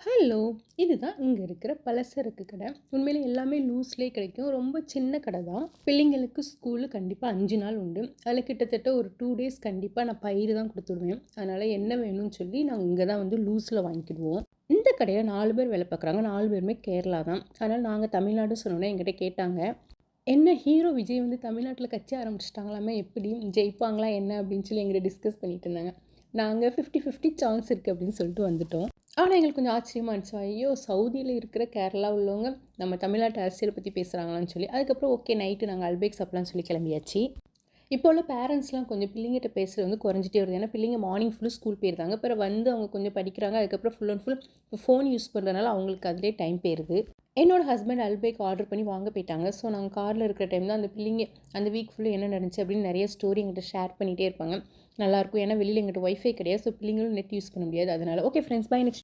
Hello! இதுதான் இங்க இருக்கிற பலசரக்கு கடை. உண்மையிலே எல்லாமே லூஸ்லயே கிடைக்கும். ரொம்ப சின்ன கடை தான். பிள்ளைங்களுக்கு ஸ்கூலு கண்டிப்பா 5 நாள் உண்டு. அதில கிட்டத்தட்ட ஒரு 2 டேஸ் கண்டிப்பா நான் பயிறு தான் குடுத்துடுவேன். அதனால என்ன வேணும்னு சொல்லி நாங்க இங்க தான் வந்து லூஸ்ல வாங்கிக்கிடுவோம். இந்த கடையில 4 பேர் வேலை பார்க்குறாங்க. 4 பேருமே கேரளா தான். அதனால நாங்க தமிழ்நாடு சொன்னோனே என்கிட்ட கேட்டாங்க. என்ன ஹீரோ விஜய் வந்து தமிழ்நாட்டில கட்சி ஆரம்பிச்சுட்டாங்களாமே எப்படி? ஜெயிப்பாங்களா என்ன? அப்படின்னு சொல்லி என்கிட்ட டிஸ்கஸ் பண்ணிட்டு இருந்தாங்க. நாங்க 50, 50 சான்ஸ் இருக்கு அப்படின்னு சொல்லிட்டு வந்துட்டோம். ஆனா எங்களுக்கு கொஞ்சம் ஆச்சரியமா இருந்துச்சு. ஐயோ! சவுதியில இருக்கிற கேரளா உள்ளவங்க நம்ம தமிழ்நாட்டு அரசியல் பத்தி பேசுறாங்களான்னு சொல்லி. அதுக்கப்புறம் ஓகே நைட்டு நாங்க அல்பேக் சாப்பிடலாம்னு சொல்லி கிளம்பியாச்சு. இப்போ உள்ள பேரண்ட்ஸ்லாம் கொஞ்சம் பிள்ளைங்கிட்ட பேசுறது வந்து குறைஞ்சிட்டே வருது. ஏன்னா பிள்ளைங்க மார்னிங் ஃபுல்லு ஸ்கூல் போயிருந்தாங்க. அப்புறம் வந்து அவங்க கொஞ்சம் படிக்கிறாங்க. அதுக்கப்புறம் full and full phone use பண்ணுறதுனால அவங்களுக்கு அதிலேயே டைம் போயிருது. என்னோட ஹஸ்பண்ட் அல்பேக் ஆர்டர் பண்ணி வாங்க போயிட்டாங்க. ஸோ நாங்க கார்ல இருக்கிற டைம் தான் அந்த பிள்ளைங்க அந்த வீக் ஃபுல்லா என்ன நடந்துச்சு அப்படின்னு நிறைய ஸ்டோரி எங்கிட்ட ஷேர் பண்ணிட்டே இருப்பாங்க. நல்லாயிருக்கும். ஏன்னா வெளியில எங்கிட்ட ஒய்ஃபை கிடையாது. ஸோ பிள்ளைங்களும் நெட் யூஸ் பண்ண முடியாது. அதனால ஓகே ஃப்ரெண்ட்ஸ் பை நெக்ஸ்ட்